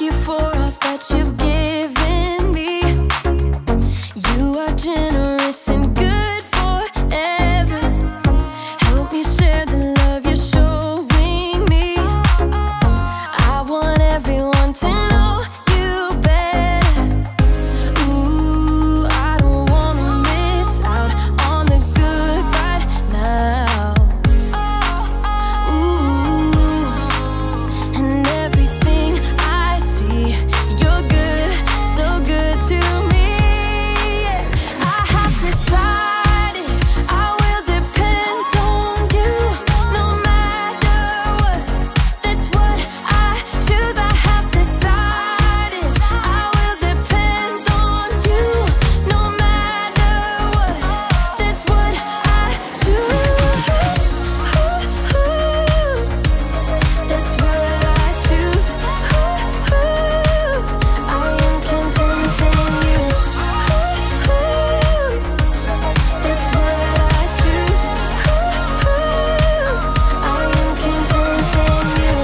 you for all that you've given me. You are generous and good forever. Help me share the love you're showing me. I want everyone to know you better. Ooh, I don't wanna miss out on the good right now. Ooh, and everything I see, you're good, so good to me. I have decided I will depend on you no matter what. That's what I choose. I have decided I will depend on you no matter what. That's what I choose. That's what I choose. I am content in you. That's what I choose. I am content in you.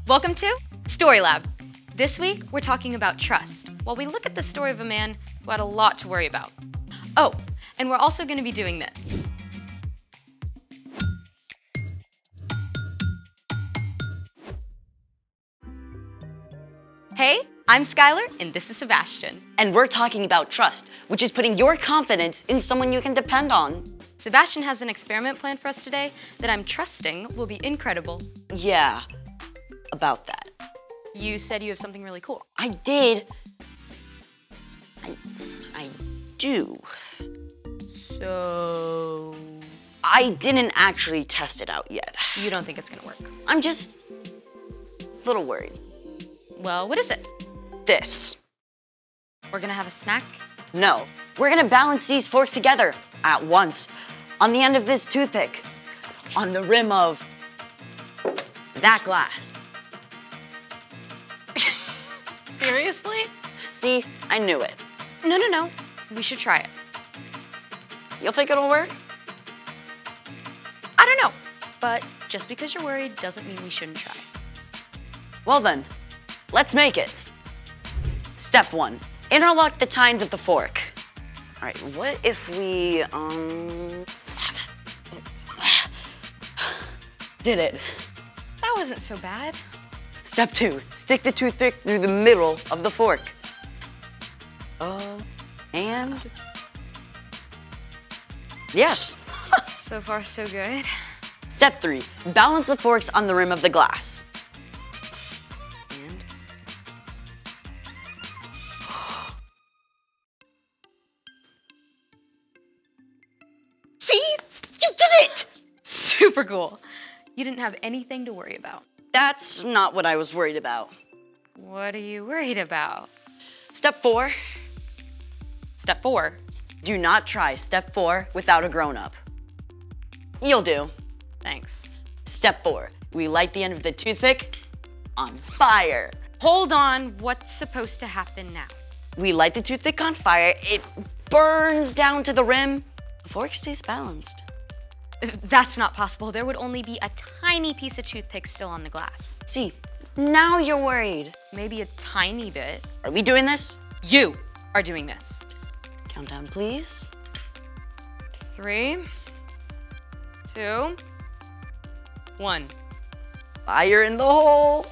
Welcome to Story Lab. This week, we're talking about trust, while we look at the story of a man who had a lot to worry about. Oh, and we're also going to be doing this. Hey, I'm Skylar, and this is Sebastian. And we're talking about trust, which is putting your confidence in someone you can depend on. Sebastian has an experiment planned for us today that I'm trusting will be incredible. Yeah, about that. You said you have something really cool. I did. I do. So, I didn't actually test it out yet. you don't think it's gonna work? I'm just a little worried. Well, what is it? This. We're gonna have a snack? No, we're gonna balance these forks together at once on the end of this toothpick, on the rim of that glass. Seriously? See, I knew it. No. We should try it. You'll think it'll work? I don't know, but just because you're worried doesn't mean we shouldn't try. Well then, let's make it. Step 1, interlock the tines of the fork. All right, what if we, did it. That wasn't so bad. Step 2, stick the toothpick through the middle of the fork. And yes. So far, so good. Step 3, balance the forks on the rim of the glass. And see? You did it! Super cool. You didn't have anything to worry about. That's not what I was worried about. What are you worried about? Step 4, Step 4. do not try step 4 without a grown-up. You'll do. Thanks. Step 4, we light the end of the toothpick on fire. Hold on, what's supposed to happen now? We light the toothpick on fire, it burns down to the rim. The fork stays balanced. That's not possible. There would only be a tiny piece of toothpick still on the glass. See, now you're worried. Maybe a tiny bit. Are we doing this? You are doing this. Countdown, please. 3, 2, 1. Fire in the hole.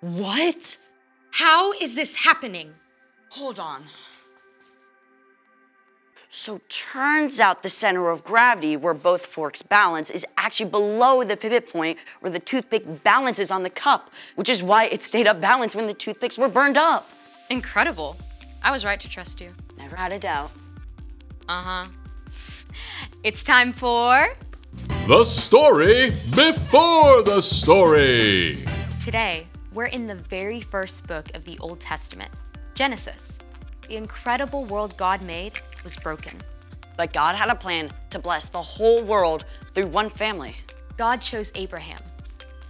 What? How is this happening? Hold on. So turns out the center of gravity where both forks balance is actually below the pivot point where the toothpick balances on the cup, which is why it stayed up balanced when the toothpicks were burned up. Incredible. I was right to trust you. Never had a doubt. Uh-huh. It's time for... The story before the story. Today, we're in the very first book of the Old Testament, Genesis. The incredible world God made was broken. But God had a plan to bless the whole world through one family. God chose Abraham,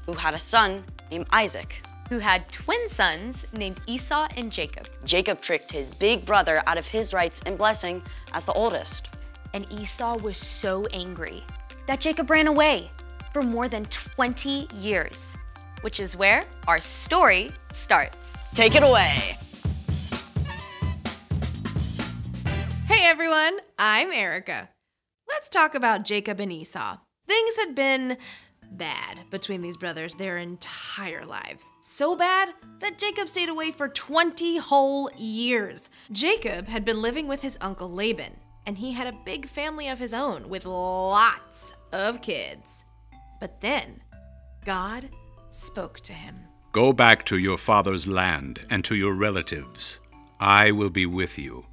who had a son named Isaac. who had twin sons named Esau and Jacob. Jacob tricked his big brother out of his rights and blessing as the oldest. And Esau was so angry that Jacob ran away for more than 20 years, which is where our story starts. Take it away. Hey everyone, I'm Erica. Let's talk about Jacob and Esau. Things had been bad between these brothers their entire lives. So bad that Jacob stayed away for 20 whole years. Jacob had been living with his uncle Laban, and he had a big family of his own with lots of kids. But then, God spoke to him. Go back to your father's land and to your relatives. I will be with you.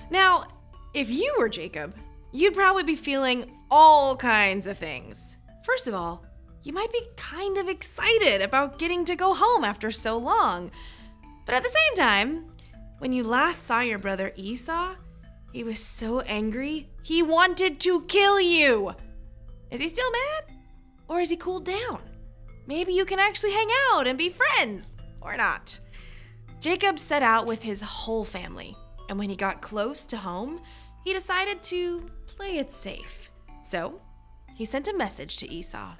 Now, if you were Jacob, you'd probably be feeling all kinds of things. First of all, you might be kind of excited about getting to go home after so long. But at the same time, when you last saw your brother Esau, he was so angry, he wanted to kill you. Is he still mad? Or is he cooled down? Maybe you can actually hang out and be friends, or not. Jacob set out with his whole family, and when he got close to home, he decided to play it safe. So, he sent a message to Esau.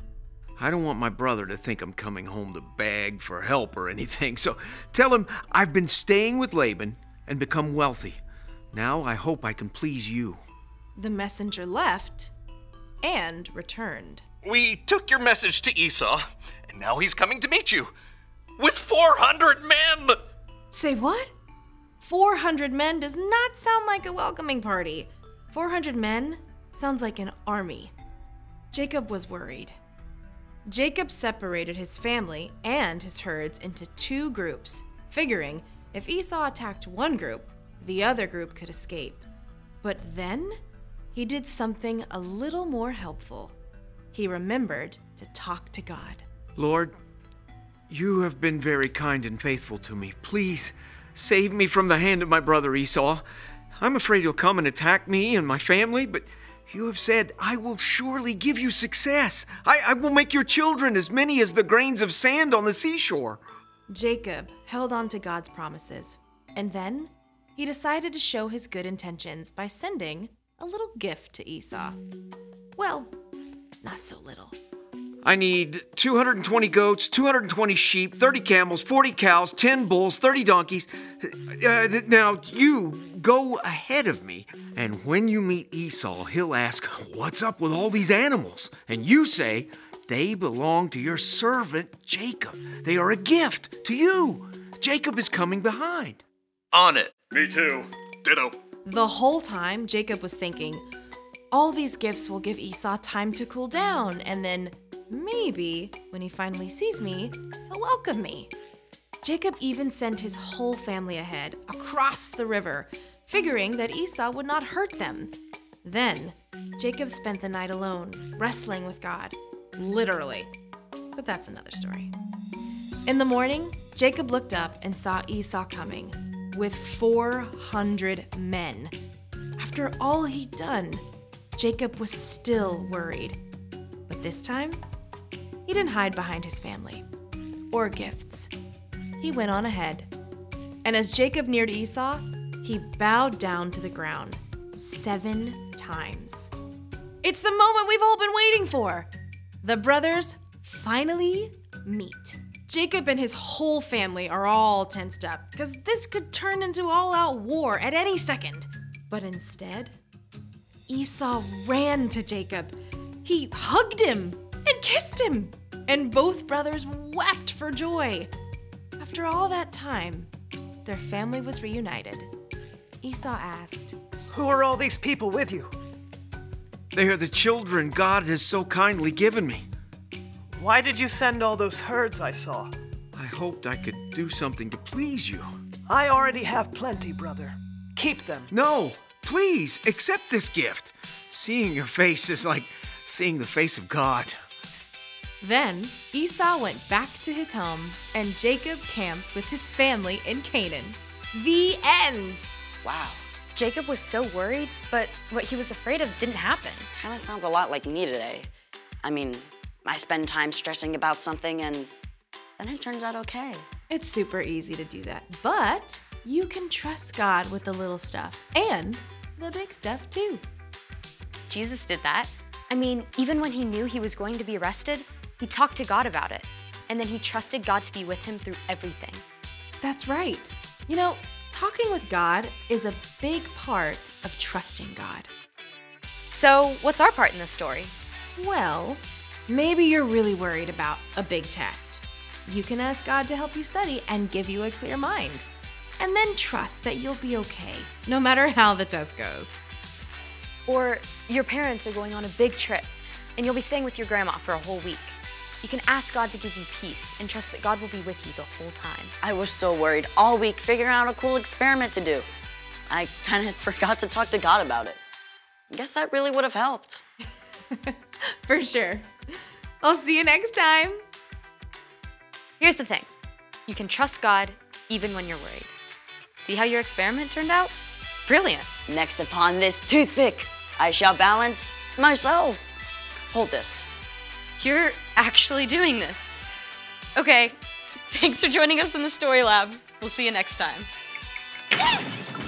I don't want my brother to think I'm coming home to beg for help or anything, so tell him I've been staying with Laban and become wealthy. Now I hope I can please you. The messenger left and returned. We took your message to Esau, and now he's coming to meet you. With 400 men! Say what? 400 men does not sound like a welcoming party. 400 men sounds like an army. Jacob was worried. Jacob separated his family and his herds into two groups, figuring if Esau attacked one group, the other group could escape. But then he did something a little more helpful. He remembered to talk to God. Lord, you have been very kind and faithful to me. Please save me from the hand of my brother Esau. I'm afraid he'll come and attack me and my family, but you have said, I will surely give you success. I will make your children as many as the grains of sand on the seashore. Jacob held on to God's promises, and then he decided to show his good intentions by sending a little gift to Esau. Well, not so little. I need 220 goats, 220 sheep, 30 camels, 40 cows, 10 bulls, 30 donkeys. Now, you go ahead of me, and when you meet Esau, he'll ask, what's up with all these animals? And you say, they belong to your servant Jacob. They are a gift to you. Jacob is coming behind. On it. Me too. Ditto. The whole time, Jacob was thinking, all these gifts will give Esau time to cool down, and then maybe when he finally sees me, he'll welcome me. Jacob even sent his whole family ahead, across the river, figuring that Esau would not hurt them. Then, Jacob spent the night alone, wrestling with God. Literally. But that's another story. In the morning, Jacob looked up and saw Esau coming, with 400 men. After all he'd done, Jacob was still worried. But this time, he didn't hide behind his family or gifts. He went on ahead. And as Jacob neared Esau, he bowed down to the ground 7 times. It's the moment we've all been waiting for. The brothers finally meet. Jacob and his whole family are all tensed up because this could turn into all-out war at any second. But instead, Esau ran to Jacob. He hugged him and kissed him, and both brothers wept for joy. After all that time, their family was reunited. Esau asked, Who are all these people with you? They are the children God has so kindly given me. Why did you send all those herds I saw? I hoped I could do something to please you. I already have plenty, brother. Keep them. No, please, accept this gift. Seeing your face is like seeing the face of God. Then Esau went back to his home, and Jacob camped with his family in Canaan. The end! Wow. Jacob was so worried, but what he was afraid of didn't happen. Kinda sounds a lot like me today. I mean, I spend time stressing about something and then it turns out okay. It's super easy to do that, but you can trust God with the little stuff and the big stuff too. Jesus did that. I mean, even when he knew he was going to be arrested, he talked to God about it. And then he trusted God to be with him through everything. That's right. You know, talking with God is a big part of trusting God. So, what's our part in this story? Well, maybe you're really worried about a big test. You can ask God to help you study and give you a clear mind. And then trust that you'll be okay, no matter how the test goes. Or your parents are going on a big trip, and you'll be staying with your grandma for a whole week. You can ask God to give you peace and trust that God will be with you the whole time. I was so worried all week figuring out a cool experiment to do. I kind of forgot to talk to God about it. I guess that really would have helped. For sure. I'll see you next time. Here's the thing. You can trust God even when you're worried. See how your experiment turned out? Brilliant. Next upon this toothpick, I shall balance myself. Hold this. You're actually doing this. Okay, thanks for joining us in the Story Lab. We'll see you next time.